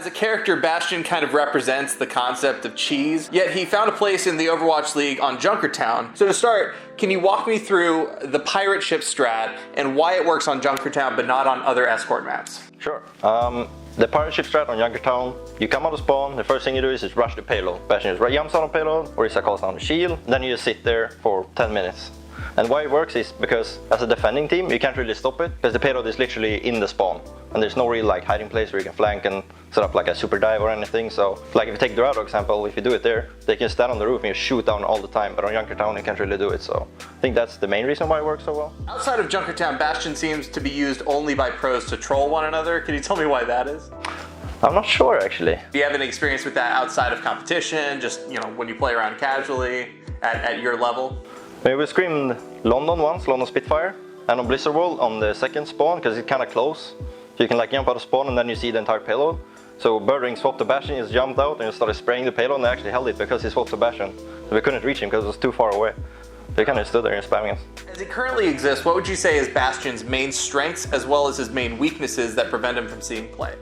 a character, Bastion kind of represents the concept of cheese, yet he found a place in the Overwatch League on Junkertown. So to start, can you walk me through the pirate ship strat and why it works on Junkertown but not on other escort maps? Sure. The pirate ship strat on Junkertown, you come out of spawn, the first thing you do is just rush the payload. Bastion just jumps on the payload, or calls down the shield, then you just sit there for 10 minutes. And why it works is because as a defending team, you can't really stop it, because the payload is literally in the spawn. And there's no real like hiding place where you can flank and set up like a super dive or anything. So like if you take Dorado example, if you do it there, they can stand on the roof and you shoot down all the time. But on Junkertown, you can't really do it. So I think that's the main reason why it works so well. Outside of Junkertown, Bastion seems to be used only by pros to troll one another. Can you tell me why that is? I'm not sure actually. Do you have any experience with that outside of competition? Just, you know, when you play around casually at your level? We screamed London once, London Spitfire, and on Blizzard World on the second spawn, because it's kind of close. So you can like jump out of spawn and then you see the entire payload. So Birdring swapped the Bastion, he just jumped out and just started spraying the payload, and they actually held it because he swapped the Bastion. So we couldn't reach him because it was too far away. So he kind of stood there and spamming us. As he currently exists, what would you say is Bastion's main strengths as well as his main weaknesses that prevent him from seeing play?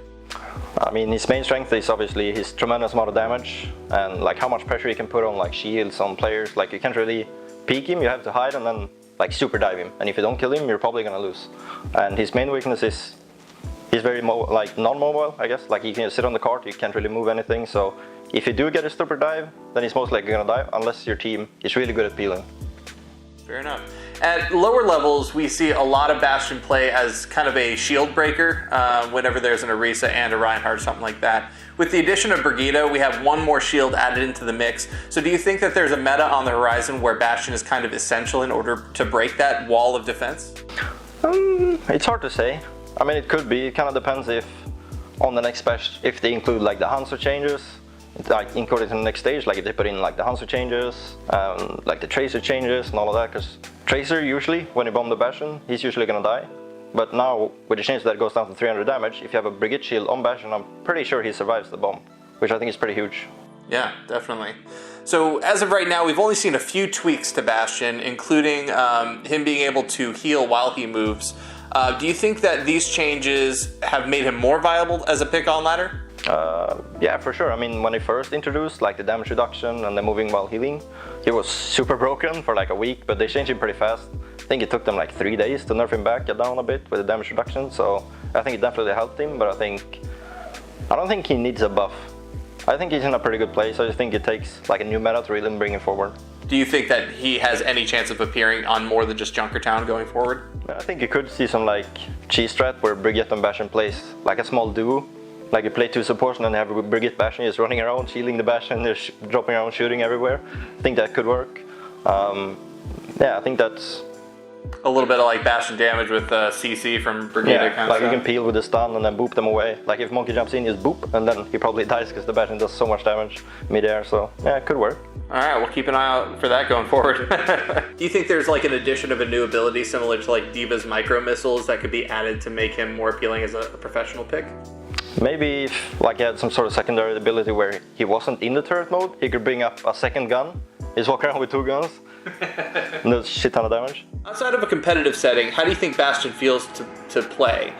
I mean, his main strength is obviously his tremendous amount of damage and like how much pressure he can put on like shields on players. Like you can't really peek him, you have to hide and then like super dive him. And if you don't kill him, you're probably gonna lose. And his main weakness is he's very like non-mobile, I guess. Like he can sit on the cart, you can't really move anything. So if you do get a super dive, then he's most likely gonna die unless your team is really good at peeling. Fair enough. At lower levels, we see a lot of Bastion play as kind of a shield breaker whenever there's an Orisa and a Reinhardt or something like that. With the addition of Brigitte, we have one more shield added into the mix. So do you think that there's a meta on the horizon where Bastion is kind of essential in order to break that wall of defense? It's hard to say. I mean, it could be. It kind of depends if on the next patch, if they include like the Hanzo changes, like include it in the next stage, like if they put in like the Hanzo changes, like the Tracer changes and all of that, because Tracer usually, when you bomb the Bastion, he's usually gonna die. But now, with the change that goes down to 300 damage, if you have a Brigitte shield on Bastion, I'm pretty sure he survives the bomb, which I think is pretty huge. Yeah, definitely. So as of right now, we've only seen a few tweaks to Bastion, including him being able to heal while he moves. Do you think that these changes have made him more viable as a pick on ladder? Yeah, for sure. I mean, when they first introduced like the damage reduction and the moving while healing, he was super broken for like a week, but they changed him pretty fast. I think it took them like 3 days to nerf him back down a bit with the damage reduction, so I think it definitely helped him, but I don't think he needs a buff. I think he's in a pretty good place. I just think it takes like a new meta to really bring him forward. Do you think that he has any chance of appearing on more than just Junkertown going forward? I think you could see some like cheese strat where Brigitte and Bastion plays like a small duo. Like you play two supports and then you have Brigitte Bastion just running around, shielding the Bastion, they're dropping around, shooting everywhere. I think that could work. Yeah, I think that's a little bit of like Bastion damage with CC from Brigitte. Yeah, kind of like stuff. you can peel with the stun and then boop them away. Like if Monkey jumps in, just boop, and then he probably dies because the Bastion does so much damage mid-air, so yeah, it could work. Alright, we'll keep an eye out for that going forward. Do you think there's like an addition of a new ability similar to like D.Va's micro missiles that could be added to make him more appealing as a professional pick? Maybe if like he had some sort of secondary ability where he wasn't in the turret mode, he could bring up a second gun. He's walking around with 2 guns. And there's a shit ton of damage. Outside of a competitive setting, how do you think Bastion feels to play?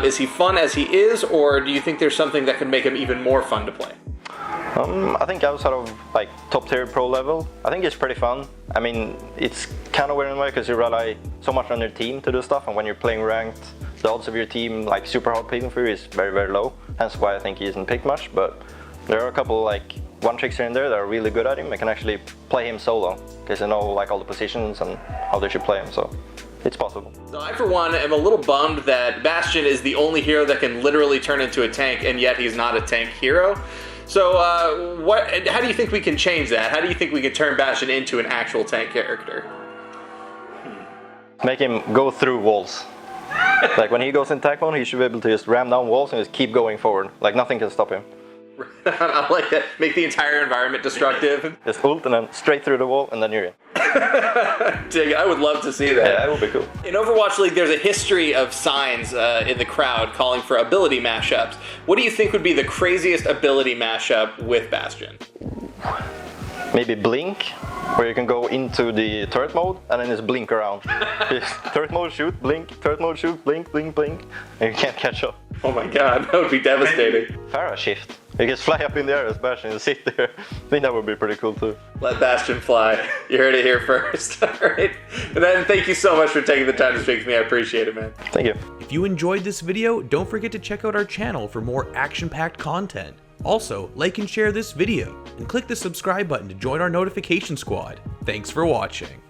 Is he fun as he is, or do you think there's something that could make him even more fun to play? I think outside of like top tier pro level, I think it's pretty fun. I mean, it's kind of weird in a way because you rely so much on your team to do stuff, and when you're playing ranked, the odds of your team like super hot picking for you is very, very low. Hence why I think he isn't picked much, but there are a couple like one tricks here and there that are really good at him. I can actually play him solo because I know like all the positions and how they should play him, so it's possible. So I, for one, am a little bummed that Bastion is the only hero that can literally turn into a tank, and yet he's not a tank hero. So how do you think we can change that? How do you think we can turn Bastion into an actual tank character? Make him go through walls. Like when he goes in tank mode, he should be able to just ram down walls and just keep going forward. Like nothing can stop him. I like that. Make the entire environment destructive. Just ult and then straight through the wall and then you're in. Dig it. I would love to see that. Yeah, that would be cool. In Overwatch League, there's a history of signs in the crowd calling for ability mashups. What do you think would be the craziest ability mashup with Bastion? Maybe Blink, where you can go into the turret mode and then just blink around. Just turret mode, shoot, blink, turret mode, shoot, blink, blink, blink, and you can't catch up. Oh my god, that would be devastating. Farah shift. You can fly up in the air as Bastion and sit there. I think that would be pretty cool too. Let Bastion fly. You heard it here first. All right. And then thank you so much for taking the time to speak to me. I appreciate it, man. Thank you. If you enjoyed this video, don't forget to check out our channel for more action-packed content. Also, like and share this video, and click the subscribe button to join our notification squad. Thanks for watching.